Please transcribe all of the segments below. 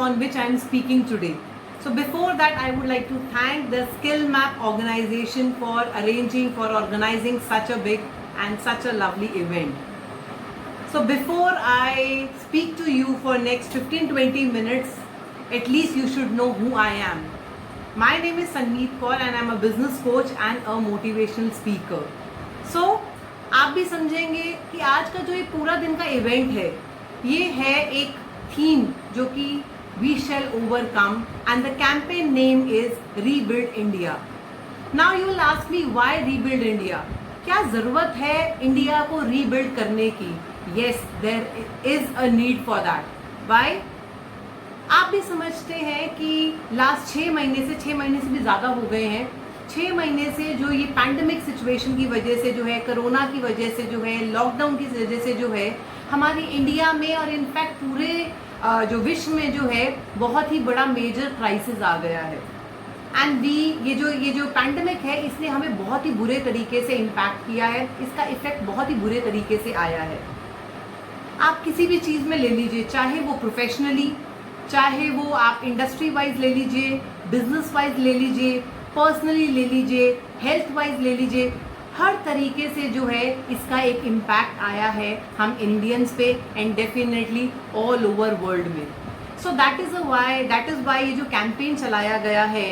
on which I am speaking today. So before that, I would like to thank the Skill Map organization for organizing such a big and such a lovely event. So before I speak to you for next 15-20 minutes, at least you should know who I am. My name is Sanmeet Kaur and I am a business coach and a motivational speaker. So आप भी समझेंगे कि आज का जो ये पूरा दिन का इवेंट है, ये है एक थीम जो कि we shall overcome and the campaign name is rebuild India. Now you will ask me why rebuild India. क्या ज़रूरत है इंडिया को रीबिल्ड करने की? Yes, there is a need for that. Why? आप भी समझते हैं कि लास्ट 6 महीने से भी ज़्यादा हो गए हैं. 6 महीने से जो ये पैंडमिक सिचुएशन की वजह से जो है, कोरोना की वजह से जो है, लॉकडाउन की वजह से जो है, हमारी इंडिया में और इनफैक्ट पूरे जो विश्व में जो है बहुत ही बड़ा मेजर क्राइसिस आ गया है. एंड ये जो पैंडमिक है, इसने हमें बहुत ही बुरे तरीके से इम्पैक्ट किया है. इसका इफेक्ट बहुत ही बुरे तरीके से आया है. आप किसी भी चीज़ में ले लीजिए, चाहे वो प्रोफेशनली, चाहे वो आप इंडस्ट्री वाइज ले लीजिए, बिजनेस वाइज ले लीजिए, पर्सनली ले लीजिए, हेल्थ वाइज ले लीजिए, हर तरीके से जो है इसका एक इम्पैक्ट आया है हम इंडियंस पे and definitely all over world में. सो दैट इज़ वाई ये जो कैंपेन चलाया गया है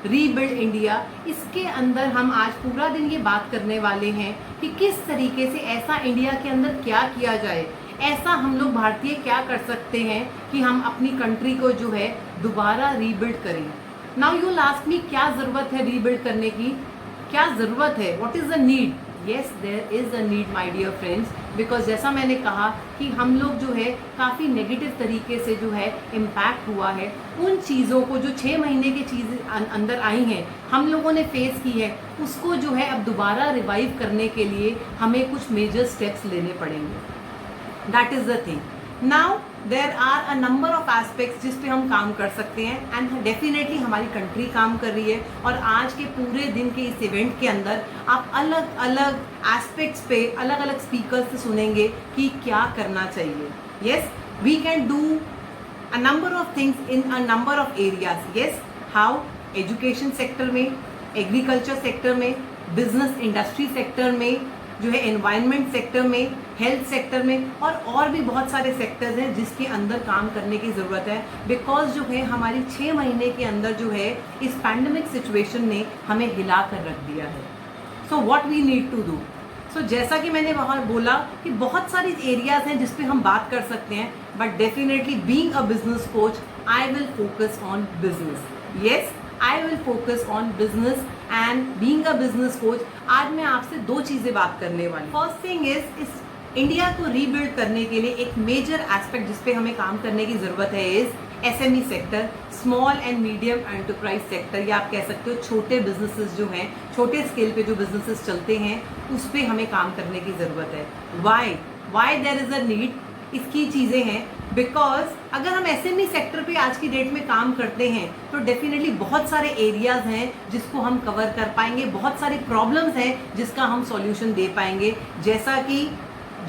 रीबिल्ड इंडिया, इसके अंदर हम आज पूरा दिन ये बात करने वाले हैं कि किस तरीके से ऐसा इंडिया के अंदर क्या किया जाए, ऐसा हम लोग भारतीय क्या कर सकते हैं कि हम अपनी कंट्री को जो है दोबारा रीबिल्ड करें. Now you will ask me, क्या ज़रूरत है रीबिल्ड करने की? क्या ज़रूरत है? What is the need? Yes, there is a need my dear friends, because जैसा मैंने कहा कि हम लोग जो है काफ़ी नेगेटिव तरीके से जो है इम्पैक्ट हुआ है. उन चीज़ों को जो 6 महीने की चीज़ें अंदर आई हैं, हम लोगों ने फेस की है, उसको जो है अब दोबारा रिवाइव करने के लिए हमें कुछ मेजर स्टेप्स लेने पड़ेंगे. That is the thing. Now there are a number of aspects जिस पे हम काम कर सकते हैं एंड डेफिनेटली हमारी कंट्री काम कर रही है. और आज के पूरे दिन के इस इवेंट के अंदर आप अलग अलग एस्पेक्ट्स पे अलग अलग स्पीकर्स से सुनेंगे कि क्या करना चाहिए. Yes, we can do a number of things in a number of areas. Yes, how? Education sector में, एग्रीकल्चर सेक्टर में, बिजनेस इंडस्ट्री सेक्टर में, जो है एनवायरनमेंट सेक्टर में, हेल्थ सेक्टर में, और भी बहुत सारे सेक्टर्स हैं जिसके अंदर काम करने की ज़रूरत है. बिकॉज जो है हमारी 6 महीने के अंदर जो है इस पैंडमिक सिचुएशन ने हमें हिला कर रख दिया है. So what we need to do? So जैसा कि मैंने वहाँ बोला कि बहुत सारी एरियाज हैं जिस पे हम बात कर सकते हैं, but definitely being a business coach I will focus on business. Yes, I will focus on business and being a business coach. आज मैं आपसे 2 चीज़ें बात करने वाली. फर्स्ट थिंग इज इस इंडिया को रीबिल्ड करने के लिए एक मेजर एस्पेक्ट जिस पे हमें काम करने की ज़रूरत है is SME sector, small and medium enterprise sector, या आप कह सकते हो छोटे बिजनेसेस जो हैं, छोटे स्केल पे जो बिजनेसेस चलते हैं, उस पर हमें काम करने की ज़रूरत है. Why there is a need? इसकी चीज़ें हैं बिकॉज अगर हम SME सेक्टर पे आज की डेट में काम करते हैं तो डेफिनेटली बहुत सारे एरियाज़ हैं जिसको हम कवर कर पाएंगे, बहुत सारी प्रॉब्लम्स हैं जिसका हम सॉल्यूशन दे पाएंगे, जैसा कि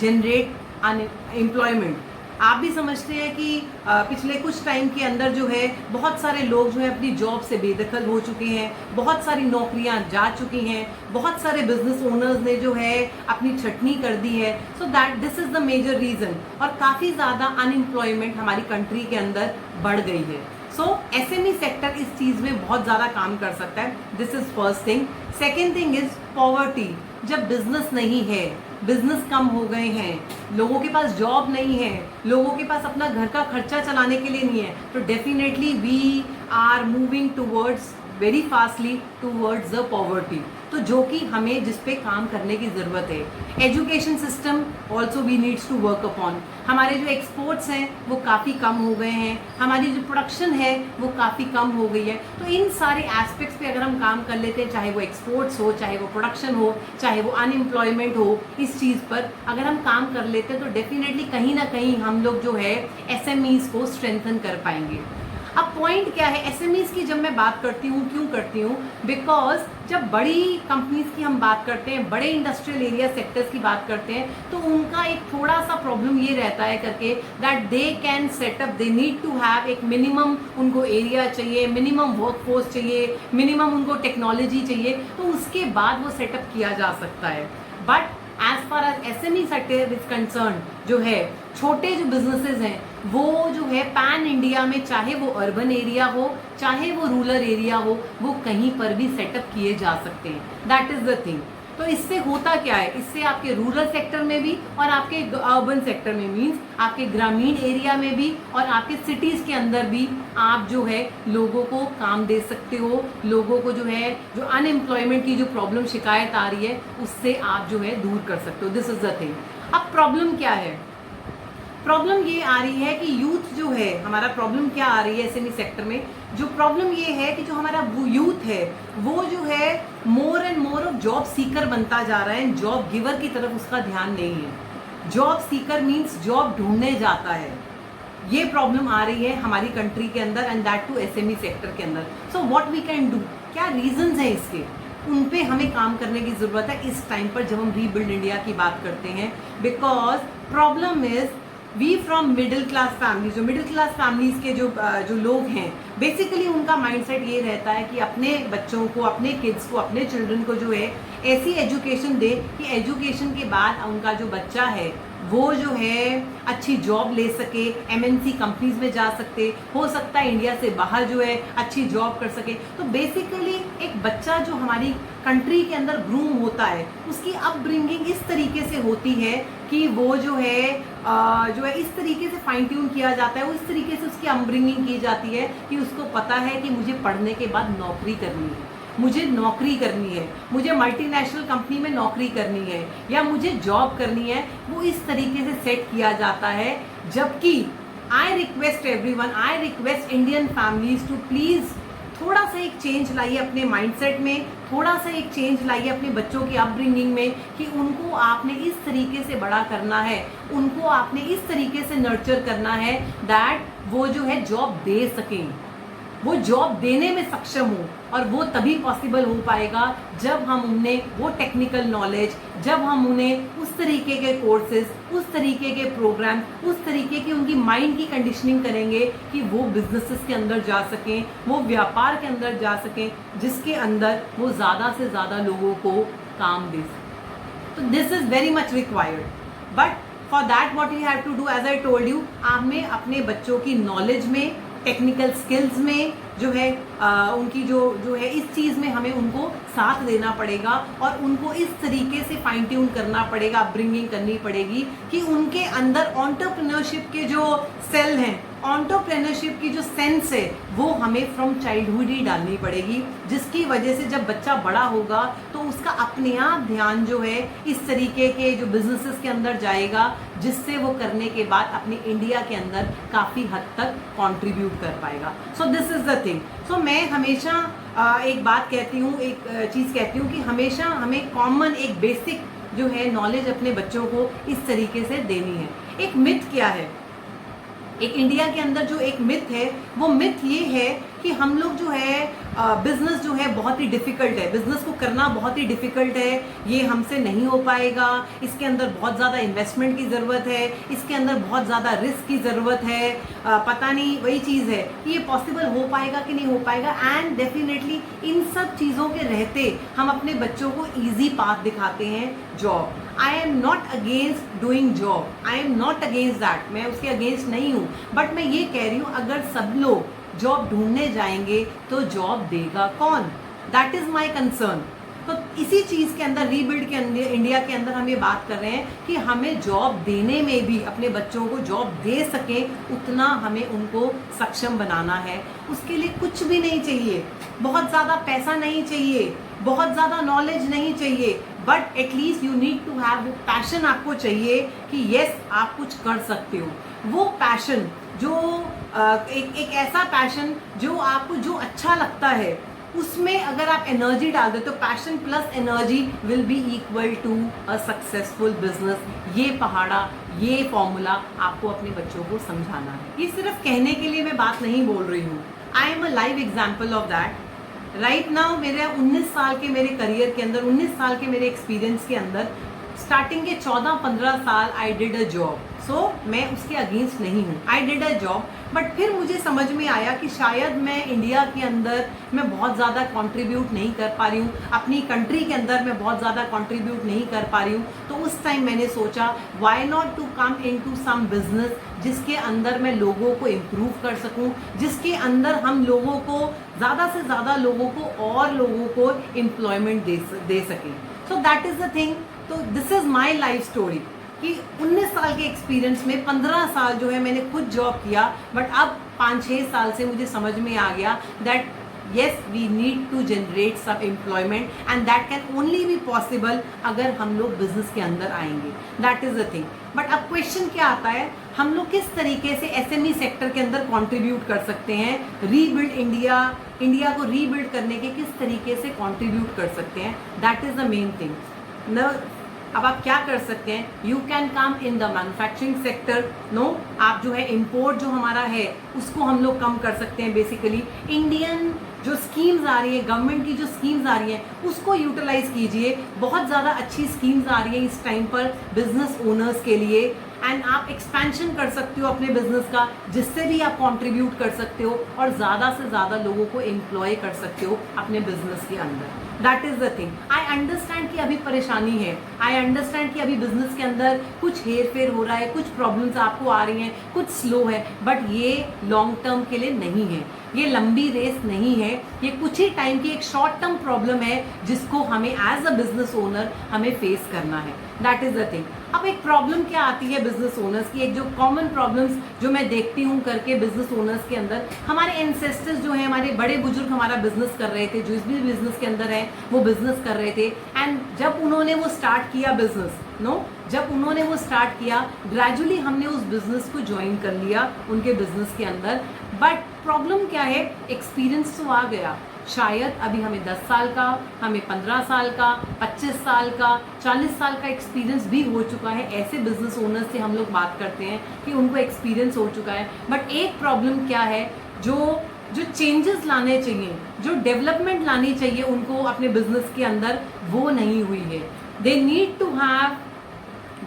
जनरेट अनएम्प्लॉयमेंट. आप भी समझते हैं कि पिछले कुछ टाइम के अंदर जो है बहुत सारे लोग जो है अपनी जॉब से बेदखल हो चुके हैं, बहुत सारी नौकरियां जा चुकी हैं, बहुत सारे बिजनेस ओनर्स ने जो है अपनी छटनी कर दी है. So that this is the major reason. और काफ़ी ज़्यादा अनएम्प्लॉयमेंट हमारी कंट्री के अंदर बढ़ गई है. सो SME सेक्टर इस चीज़ में बहुत ज़्यादा काम कर सकता है. This is first thing. Second thing is poverty. जब बिजनेस नहीं है, बिजनेस कम हो गए हैं, लोगों के पास जॉब नहीं है, लोगों के पास अपना घर का खर्चा चलाने के लिए नहीं है, तो definitely we are moving towards very fastly towards the poverty. तो जो कि हमें जिस पे काम करने की ज़रूरत है. Education system also we needs to work upon. हमारे जो एक्सपोर्ट्स हैं वो काफ़ी कम हो गए हैं, हमारी जो प्रोडक्शन है वो काफ़ी कम हो गई है. तो इन सारे एस्पेक्ट्स पे अगर हम काम कर लेते हैं, चाहे वो एक्सपोर्ट्स हो, चाहे वो प्रोडक्शन हो, चाहे वो अनएम्प्लॉयमेंट हो, इस चीज़ पर अगर हम काम कर लेते हैं तो डेफिनेटली कहीं ना कहीं हम लोग जो है SMEs को स्ट्रेंथन कर पाएंगे. अब पॉइंट क्या है, एसएमईज की जब मैं बात करती हूँ, क्यों करती हूँ, बिकॉज जब बड़ी कंपनीज की हम बात करते हैं, बड़े इंडस्ट्रियल एरिया सेक्टर्स की बात करते हैं, तो उनका एक थोड़ा सा प्रॉब्लम ये रहता है करके that they can set up, they need to have एक मिनिमम उनको एरिया चाहिए, मिनिमम वर्कफोर्स चाहिए, मिनिमम उनको टेक्नोलॉजी चाहिए, तो उसके बाद वो सेटअप किया जा सकता है। But as far as SME sector is concern, जो है छोटे जो बिजनेसेस हैं वो जो है पैन इंडिया में, चाहे वो अर्बन एरिया हो चाहे वो रूरल एरिया हो, वो कहीं पर भी सेटअप किए जा सकते हैं। That is the thing. तो इससे होता क्या है, इससे आपके रूरल सेक्टर में भी और आपके अर्बन सेक्टर में, मीन्स आपके ग्रामीण एरिया में भी और आपके सिटीज़ के अंदर भी आप जो है लोगों को काम दे सकते हो, लोगों को जो है जो अनएम्प्लॉयमेंट की जो प्रॉब्लम शिकायत आ रही है उससे आप जो है दूर कर सकते हो। This is the thing. अब प्रॉब्लम क्या है, प्रॉब्लम ये आ रही है कि यूथ जो है हमारा, प्रॉब्लम क्या आ रही है एसएमई सेक्टर में, जो प्रॉब्लम ये है कि जो हमारा यूथ है वो जो है more and more of job seeker बनता जा रहा है, जॉब गिवर की तरफ उसका ध्यान नहीं है। जॉब सीकर मीन्स जॉब ढूंढने जाता है, ये प्रॉब्लम आ रही है हमारी कंट्री के अंदर and that too SME sector के अंदर। So what we can do, क्या रीजंस हैं इसके, उन पे हमें काम करने की ज़रूरत है इस टाइम पर जब हम रीबिल्ड इंडिया की बात करते हैं। Because problem is we from middle class families, जो मिडिल क्लास फैमिलीज के जो लोग हैं, बेसिकली उनका माइंडसेट ये रहता है कि अपने बच्चों को, अपने किड्स को, अपने चिल्ड्रन को जो है ऐसी एजुकेशन दे कि एजुकेशन के बाद उनका जो बच्चा है वो जो है अच्छी जॉब ले सके, एमएनसी कंपनीज में जा सकते, हो सकता है इंडिया से बाहर जो है अच्छी जॉब कर सके। तो बेसिकली एक बच्चा जो हमारी कंट्री के अंदर ग्रूम होता है, उसकी अपब्रिंगिंग इस तरीके से होती है कि वो जो है इस तरीके से फाइन ट्यून किया जाता है, वो इस तरीके से उसकी अपब्रिंगिंग की जाती है कि उसको पता है कि मुझे पढ़ने के बाद नौकरी करनी है, मुझे नौकरी करनी है, मुझे मल्टीनेशनल कंपनी में नौकरी करनी है या मुझे जॉब करनी है, वो इस तरीके से सेट किया जाता है। जबकि I request everyone, I request Indian families to please थोड़ा सा एक चेंज लाइए अपने माइंडसेट में, थोड़ा सा एक चेंज लाइए अपने बच्चों की अपब्रिंगिंग में कि उनको आपने इस तरीके से बड़ा करना है, उनको आपने इस तरीके से नर्चर करना है दैट वो जो है जॉब दे सकें, वो जॉब देने में सक्षम हो। और वो तभी पॉसिबल हो पाएगा जब हम उन्हें वो टेक्निकल नॉलेज, जब हम उन्हें उस तरीके के कोर्सेज, उस तरीके के प्रोग्राम, उस तरीके की उनकी माइंड की कंडीशनिंग करेंगे कि वो बिजनेसेस के अंदर जा सकें, वो व्यापार के अंदर जा सकें जिसके अंदर वो ज़्यादा से ज़्यादा लोगों को काम दे सकें। तो this is very much required, but for that what you have to do, as I told you, आप में अपने बच्चों की नॉलेज में, टेक्निकल स्किल्स में जो है उनकी जो है इस चीज़ में हमें उनको साथ देना पड़ेगा और उनको इस तरीके से फाइन ट्यून करना पड़ेगा, अपब्रिंगिंग करनी पड़ेगी कि उनके अंदर एंटरप्रेन्योरशिप के जो सेल हैं, एंटरप्रेन्योरशिप की जो सेंस है वो हमें फ्रॉम चाइल्डहुड ही डालनी पड़ेगी, जिसकी वजह से जब बच्चा बड़ा होगा तो उसका अपने आप ध्यान जो है इस तरीके के जो बिजनेसेस के अंदर जाएगा, जिससे वो करने के बाद अपनी इंडिया के अंदर काफ़ी हद तक कंट्रीब्यूट कर पाएगा। So this is the thing. So मैं हमेशा एक बात कहती हूँ, एक चीज़ कहती हूँ कि हमेशा हमें कॉमन एक बेसिक जो है नॉलेज अपने बच्चों को इस तरीके से देनी है। एक मिथ क्या है, एक इंडिया के अंदर जो एक मिथ है, वो मिथ ये है कि हम लोग जो है बिजनेस जो है बहुत ही डिफ़िकल्ट है, बिजनेस को करना बहुत ही डिफ़िकल्ट है, ये हमसे नहीं हो पाएगा, इसके अंदर बहुत ज़्यादा इन्वेस्टमेंट की ज़रूरत है, इसके अंदर बहुत ज़्यादा रिस्क की ज़रूरत है, पता नहीं वही चीज़ है कि ये पॉसिबल हो पाएगा कि नहीं हो पाएगा। एंड डेफिनेटली इन सब चीज़ों के रहते हम अपने बच्चों को ईजी पाथ दिखाते हैं job. I am not against doing job, I am not against that, मैं उसके अगेंस्ट नहीं हूँ, बट मैं ये कह रही हूँ अगर सब लोग जॉब ढूंढने जाएंगे तो जॉब देगा कौन, दैट इज़ माई कंसर्न। तो इसी चीज़ के अंदर रीबिल्ड के अंदर इंडिया के अंदर हम ये बात कर रहे हैं कि हमें जॉब देने में भी, अपने बच्चों को जॉब दे सकें उतना हमें उनको सक्षम बनाना है। उसके लिए कुछ भी नहीं चाहिए, बहुत ज़्यादा पैसा नहीं चाहिए, बहुत ज़्यादा नॉलेज नहीं चाहिए, but at least you need to have वो पैशन आपको चाहिए कि येस आप कुछ कर सकते हो। वो पैशन जो एक ऐसा पैशन जो आपको जो अच्छा लगता है उसमें अगर आप एनर्जी डाल दे तो passion plus energy will be equal to a successful business. ये पहाड़ा, ये फॉर्मूला आपको अपने बच्चों को समझाना है। ये सिर्फ कहने के लिए मैं बात नहीं बोल रही हूँ, I am a live example of that. Right now मेरे 19 साल के मेरे करियर के अंदर, 19 साल के मेरे एक्सपीरियंस के अंदर, स्टार्टिंग के 14-15 साल आई डिड अ जॉब। सो मैं उसके अगेंस्ट नहीं हूँ, I did a job. But फिर मुझे समझ में आया कि शायद मैं इंडिया के अंदर मैं बहुत ज़्यादा कंट्रीब्यूट नहीं कर पा रही हूँ, अपनी कंट्री के अंदर मैं बहुत ज़्यादा कंट्रीब्यूट नहीं कर पा रही हूँ। तो उस टाइम मैंने सोचा why not to come into some business जिसके अंदर मैं लोगों को इम्प्रूव कर सकूं, जिसके अंदर हम लोगों को ज़्यादा से ज़्यादा लोगों को और लोगों को एम्प्लॉयमेंट दे सकें। So that is the thing. तो this is my life story कि 19 साल के एक्सपीरियंस में 15 साल जो है मैंने खुद जॉब किया, बट अब 5-6 साल से मुझे समझ में आ गया that yes we need to generate some employment and that can only be possible अगर हम लोग बिजनेस के अंदर आएंगे। that is the thing। But अब क्वेश्चन क्या आता है, हम लोग किस तरीके से एसएमई सेक्टर के अंदर कंट्रीब्यूट कर सकते हैं, रीबिल्ड इंडिया को रीबिल्ड करने के किस तरीके से कंट्रीब्यूट कर सकते हैं। That is the main thing. अब आप क्या कर सकते हैं, you can come in the manufacturing sector. No, आप जो है इम्पोर्ट जो हमारा है उसको हम लोग कम कर सकते हैं। बेसिकली इंडियन जो स्कीम्स आ रही है, गवर्नमेंट की जो स्कीम्स आ रही हैं उसको यूटिलाइज कीजिए। बहुत ज़्यादा अच्छी स्कीम्स आ रही हैं इस टाइम पर बिजनेस ओनर्स के लिए, एंड आप एक्सपेंशन कर सकते हो अपने बिजनेस का, जिससे भी आप कंट्रीब्यूट कर सकते हो और ज़्यादा से ज़्यादा लोगों को एम्प्लॉय कर सकते हो अपने बिजनेस के अंदर। That is the thing. I understand कि अभी परेशानी है, आई अंडरस्टैंड कि अभी बिजनेस के अंदर कुछ हेर फेर हो रहा है, कुछ प्रॉब्लम्स आपको आ रही हैं, कुछ स्लो है, बट ये लॉन्ग टर्म के लिए नहीं है, ये लंबी रेस नहीं है, ये कुछ ही टाइम की एक शॉर्ट टर्म प्रॉब्लम है जिसको हमें एज अ बिजनेस ओनर हमें फेस करना है। That is the thing. अब एक प्रॉब्लम क्या आती है बिजनेस ओनर्स की, एक जो कॉमन प्रॉब्लम्स जो मैं देखती हूँ करके बिजनेस ओनर्स के अंदर, हमारे एंसेस्टर्स जो हैं, हमारे बड़े बुजुर्ग हमारा बिजनेस कर रहे थे, जो भी बिजनेस के अंदर है वो बिजनेस कर रहे थे, एंड जब उन्होंने वो स्टार्ट किया बिजनेस, जब उन्होंने वो स्टार्ट किया, ग्रेजुअली हमने उस बिजनेस को ज्वाइन कर लिया उनके बिजनेस के अंदर। बट प्रॉब्लम क्या है, एक्सपीरियंस तो आ गया, शायद अभी हमें 10 साल का, हमें 15 साल का, 25 साल का, 40 साल का एक्सपीरियंस भी हो चुका है। ऐसे बिजनेस ओनर्स से हम लोग बात करते हैं कि उनको एक्सपीरियंस हो चुका है। बट एक प्रॉब्लम क्या है, जो चेंजेस लाने चाहिए, जो डेवलपमेंट लानी चाहिए उनको अपने बिजनेस के अंदर, वो नहीं हुई है। दे नीड टू हैव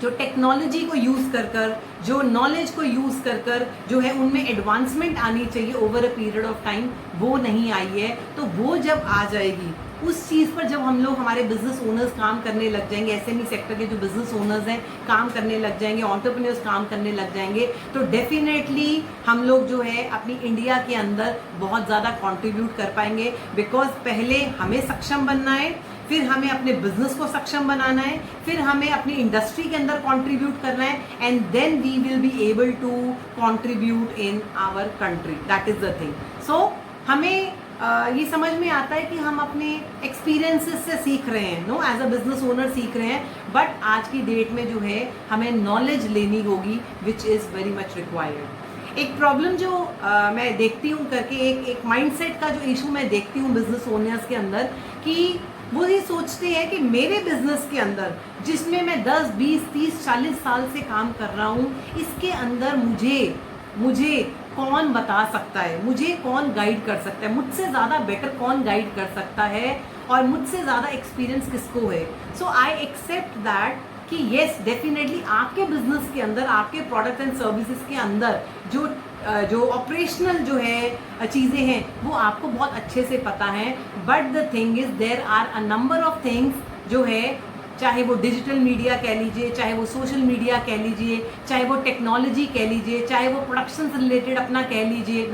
जो टेक्नोलॉजी को यूज़ कर जो नॉलेज को यूज़ कर जो है उनमें एडवांसमेंट आनी चाहिए over a period of time, वो नहीं आई है। तो वो जब आ जाएगी, उस चीज़ पर जब हम लोग, हमारे बिजनेस ओनर्स काम करने लग जाएंगे, एसएमई सेक्टर के जो बिजनेस ओनर्स हैं काम करने लग जाएंगे, एंटरप्रेन्योर्स काम करने लग जाएंगे, तो डेफिनेटली हम लोग जो है अपनी इंडिया के अंदर बहुत ज़्यादा कंट्रीब्यूट कर पाएंगे। बिकॉज पहले हमें सक्षम बनना है, फिर हमें अपने बिजनेस को सक्षम बनाना है, फिर हमें अपनी इंडस्ट्री के अंदर कंट्रीब्यूट करना है, and then we will be able to contribute in our country. That is the thing. So हमें ये समझ में आता है कि हम अपने एक्सपीरियंसेस से सीख रहे हैं, एज अ बिजनेस ओनर सीख रहे हैं, बट आज की डेट में जो है हमें नॉलेज लेनी होगी which is very much required. एक प्रॉब्लम जो मैं देखती हूँ करके, एक माइंडसेट का जो इशू मैं देखती हूँ बिजनेस ओनर्स के अंदर, कि वो ये सोचते हैं कि मेरे बिजनेस के अंदर, जिसमें मैं 10, 20, 30, 40 साल से काम कर रहा हूँ, इसके अंदर मुझे कौन बता सकता है, मुझे कौन गाइड कर सकता है, मुझसे ज़्यादा बेटर कौन गाइड कर सकता है, और मुझसे ज़्यादा एक्सपीरियंस किसको है। सो आई एक्सेप्ट दैट कि येस डेफिनेटली आपके बिजनेस के अंदर, आपके प्रोडक्ट एंड सर्विसेज के अंदर जो ऑपरेशनल जो है चीज़ें हैं वो आपको बहुत अच्छे से पता है। But the thing is there are a number of things जो है, चाहे वो डिजिटल मीडिया कह लीजिए, चाहे वो सोशल मीडिया कह लीजिए, चाहे वो टेक्नोलॉजी कह लीजिए, चाहे वो प्रोडक्शन से रिलेटेड अपना कह लीजिए,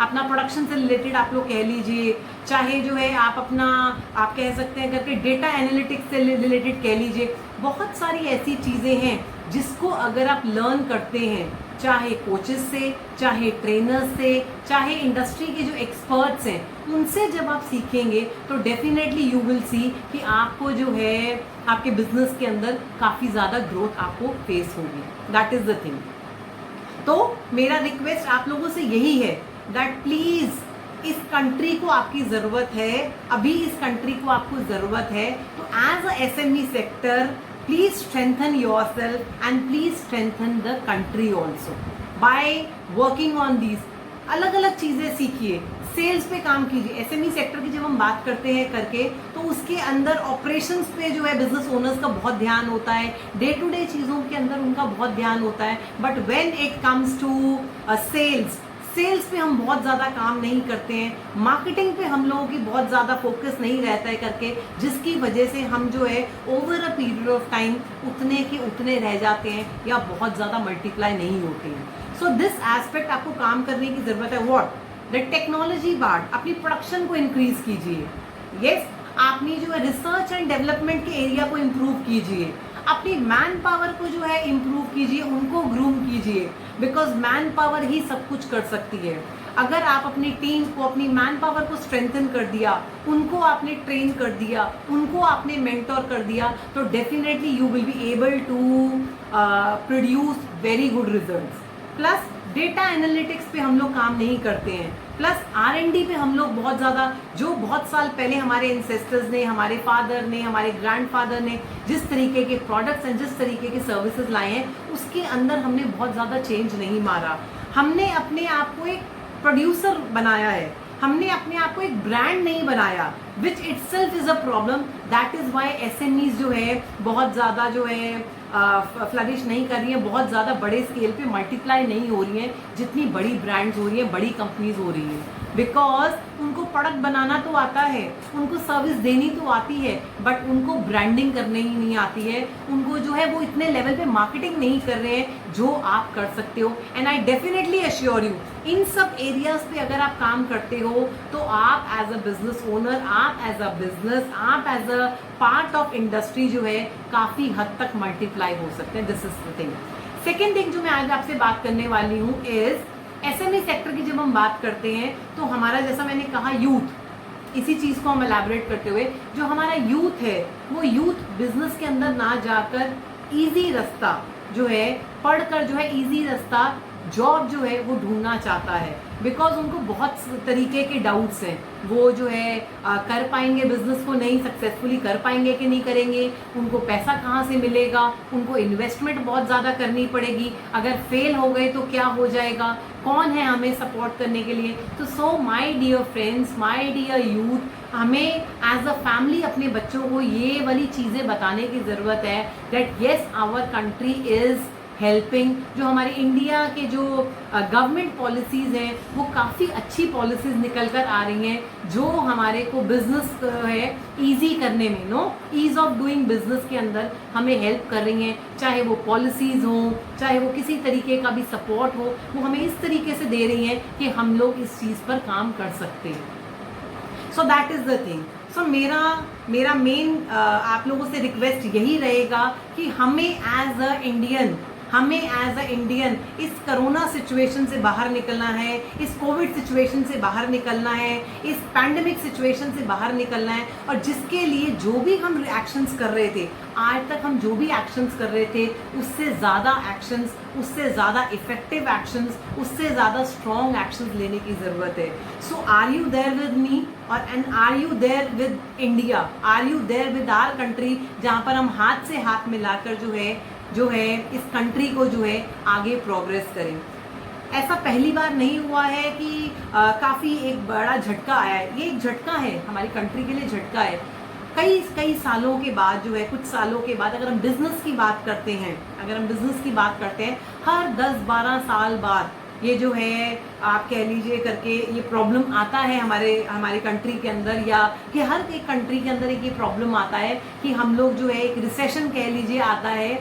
अपना प्रोडक्शन से रिलेटेड आप लोग कह लीजिए, चाहे जो है आप कह सकते हैं करके डेटा एनालिटिक्स से रिलेटेड कह लीजिए। बहुत सारी ऐसी चीज़ें हैं जिसको अगर आप लर्न करते हैं, चाहे कोचेस से, चाहे ट्रेनर्स से, चाहे इंडस्ट्री के जो एक्सपर्ट्स हैं, उनसे जब आप सीखेंगे तो डेफिनेटली यू विल सी कि आपको जो है आपके बिजनेस के अंदर काफ़ी ज़्यादा ग्रोथ आपको फेस होगी। That is the thing. तो मेरा रिक्वेस्ट आप लोगों से यही है दैट प्लीज़ इस कंट्री को आपकी ज़रूरत है, अभी इस कंट्री को आपको ज़रूरत है, तो as a SME sector please strengthen yourself and please strengthen the country also by working on these. अलग अलग चीज़ें सीखिए, सेल्स पे काम कीजिए। SME सेक्टर की जब हम बात करते हैं करके, तो उसके अंदर ऑपरेशंस पे जो है बिजनेस ओनर्स का बहुत ध्यान होता है, डे टू डे चीज़ों के अंदर उनका बहुत ध्यान होता है। But when it comes to sales पे हम बहुत ज़्यादा काम नहीं करते हैं, मार्केटिंग पे हम लोगों की बहुत ज़्यादा फोकस नहीं रहता है करके, जिसकी वजह से हम जो है over a period of time उतने के उतने रह जाते हैं या बहुत ज़्यादा मल्टीप्लाई नहीं होते हैं। सो दिस एस्पेक्ट आपको काम करने की ज़रूरत है। व्हाट द टेक्नोलॉजी पार्ट, अपनी प्रोडक्शन को इंक्रीज कीजिए। यस, आपने जो है रिसर्च एंड डेवलपमेंट के एरिया को इम्प्रूव कीजिए, अपनी मैन पावर को जो है इम्प्रूव कीजिए, उनको ग्रूम कीजिए, बिकॉज मैन पावर ही सब कुछ कर सकती है। अगर आप अपनी टीम को, अपनी मैन पावर को स्ट्रेंथन कर दिया, उनको आपने ट्रेन कर दिया, उनको आपने मेंटोर कर दिया, तो definitely you will be able to produce very good results. Plus data analytics पे हम लोग काम नहीं करते हैं, प्लस R&D पे हम लोग बहुत ज़्यादा, जो बहुत साल पहले हमारे इंसेस्टर्स ने, हमारे फादर ने, हमारे ग्रैंडफादर ने जिस तरीके के प्रोडक्ट्स एंड जिस तरीके के सर्विसेज लाए हैं, उसके अंदर हमने बहुत ज़्यादा चेंज नहीं मारा। हमने अपने आप को एक प्रोड्यूसर बनाया है, हमने अपने आप को एक ब्रांड नहीं बनाया, which itself is a problem. That is why SMEs जो है बहुत ज़्यादा जो है फ्लरिश नहीं कर रही है, बहुत ज़्यादा बड़े स्केल पे मल्टीप्लाई नहीं हो रही हैं जितनी बड़ी ब्रांड्स हो रही हैं, बड़ी कंपनीज हो रही हैं। बिकॉज उनको प्रोडक्ट बनाना तो आता है, उनको सर्विस देनी तो आती है, बट उनको ब्रांडिंग करने ही नहीं आती है, उनको जो है वो इतने लेवल पे मार्केटिंग नहीं कर रहे हैं जो आप कर सकते हो। And I definitely assure you, इन सब एरियाज पे अगर आप काम करते हो तो आप एज अ बिजनेस ओनर, आप एज अ बिजनेस, आप as a part of industry जो है काफ़ी हद तक मल्टीप्लाई हो सकते हैं। This is the thing. Second thing जो मैं आज आपसे बात करने वाली हूँ इज SME सेक्टर की जब हम बात करते हैं तो हमारा, जैसा मैंने कहा, यूथ, इसी चीज़ को हम एलैबोरेट करते हुए, जो हमारा यूथ है वो यूथ बिजनेस के अंदर ना जाकर इजी रास्ता जो है पढ़कर जो है इजी रास्ता जॉब जो है वो ढूंढना चाहता है। बिकॉज उनको बहुत तरीके के डाउट्स हैं, वो जो है कर पाएंगे बिजनेस को, नहीं सक्सेसफुली कर पाएंगे कि नहीं करेंगे, उनको पैसा कहाँ से मिलेगा, उनको इन्वेस्टमेंट बहुत ज़्यादा करनी पड़ेगी, अगर फेल हो गए तो क्या हो जाएगा, कौन है हमें सपोर्ट करने के लिए। तो so my dear friends, my dear youth, हमें एज अ फैमिली अपने बच्चों को ये वाली चीज़ें बताने की ज़रूरत है that yes our country is helping. जो हमारे इंडिया के जो गवर्नमेंट पॉलिसीज़ हैं वो काफ़ी अच्छी पॉलिसीज़ निकल कर आ रही हैं जो हमारे को बिजनेस है इजी करने में, ईज ऑफ डूइंग बिजनेस के अंदर हमें हेल्प कर रही हैं। चाहे वो पॉलिसीज़ हों, चाहे वो किसी तरीके का भी सपोर्ट हो, वो हमें इस तरीके से दे रही हैं कि हम लोग इस चीज़ पर काम कर सकते हैं। So that is the thing. So मेरा मेन आप लोगों से रिक्वेस्ट यही रहेगा कि हमें एज अ इंडियन इस कोरोना सिचुएशन से बाहर निकलना है, इस कोविड सिचुएशन से बाहर निकलना है, इस पैंडमिक सिचुएशन से बाहर निकलना है। और जिसके लिए जो भी हम रिएक्शंस कर रहे थे, आज तक हम जो भी एक्शंस कर रहे थे, उससे ज़्यादा एक्शंस, उससे ज़्यादा इफेक्टिव एक्शंस, उससे ज़्यादा स्ट्रॉन्ग एक्शंस लेने की ज़रूरत है। So are you there with me और and are you there with India, are you there with our country, जहाँ पर हम हाथ से हाथ मिलाकर जो है इस कंट्री को जो है आगे प्रोग्रेस करें। ऐसा पहली बार नहीं हुआ है कि काफ़ी एक बड़ा झटका आया है, ये एक झटका है हमारी कंट्री के लिए, झटका है। कई सालों के बाद जो है, कुछ सालों के बाद, अगर हम बिजनेस की बात करते हैं, हर 10-12 साल बाद ये जो है आप कह लीजिए करके ये प्रॉब्लम आता है हमारे कंट्री के अंदर, या कि हर एक कंट्री के अंदर एक ये प्रॉब्लम आता है कि हम लोग जो है एक रिसेशन कह लीजिए आता है,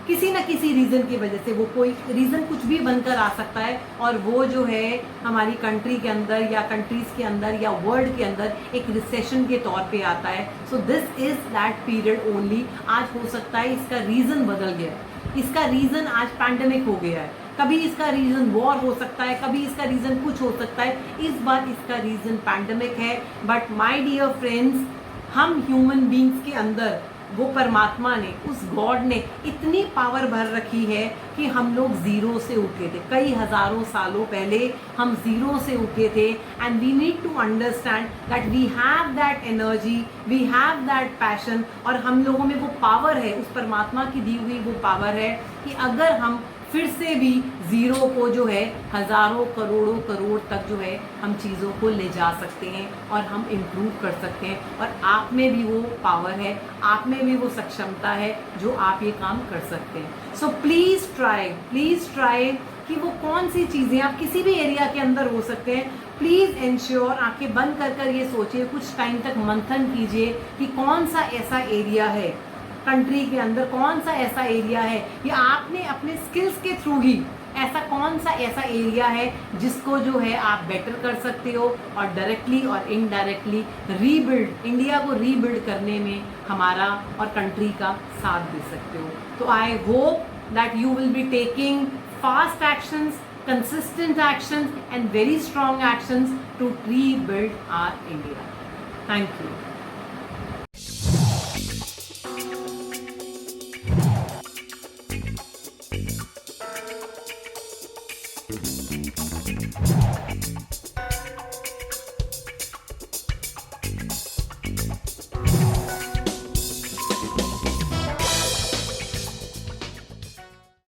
किसी न किसी रीज़न की वजह से, वो कोई रीज़न कुछ भी बनकर आ सकता है, और वो जो है हमारी कंट्री के अंदर या कंट्रीज़ के अंदर या वर्ल्ड के अंदर एक रिसेशन के तौर पे आता है। सो this is that period only. आज हो सकता है इसका रीज़न बदल गया है, इसका रीज़न आज पैंडमिक हो गया है, कभी इसका रीज़न वॉर हो सकता है, कभी इसका रीज़न कुछ हो सकता है, इस बार इसका रीज़न पैंडमिक है। बट माय डियर फ्रेंड्स, हम ह्यूमन बींग्स के अंदर वो परमात्मा ने, उस गॉड ने इतनी पावर भर रखी है कि हम लोग ज़ीरो से उठे थे, कई हज़ारों सालों पहले हम ज़ीरो से उठे थे। And we need to understand that we have that energy, we have that passion, और हम लोगों में वो पावर है, उस परमात्मा की दी हुई वो पावर है कि अगर हम फिर से भी ज़ीरो को जो है हज़ारों करोड़ों करोड़ तक जो है हम चीज़ों को ले जा सकते हैं और हम इम्प्रूव कर सकते हैं। और आप में भी वो पावर है, आप में भी वो सक्षमता है जो आप ये काम कर सकते हैं। सो प्लीज़ ट्राई कि वो कौन सी चीज़ें आप किसी भी एरिया के अंदर हो सकते हैं। प्लीज़ इंश्योर, आंखें बंद कर ये सोचिए, कुछ टाइम तक मंथन कीजिए कि कौन सा ऐसा एरिया है कंट्री के अंदर, कौन सा ऐसा एरिया है या आपने अपने स्किल्स के थ्रू ही ऐसा कौन सा ऐसा एरिया है जिसको जो है आप बेटर कर सकते हो और डायरेक्टली और इनडायरेक्टली रीबिल्ड, इंडिया को रीबिल्ड करने में हमारा और कंट्री का साथ दे सकते हो। तो I hope that you will be taking fast actions, consistent actions and very strong actions to rebuild our India. Thank you.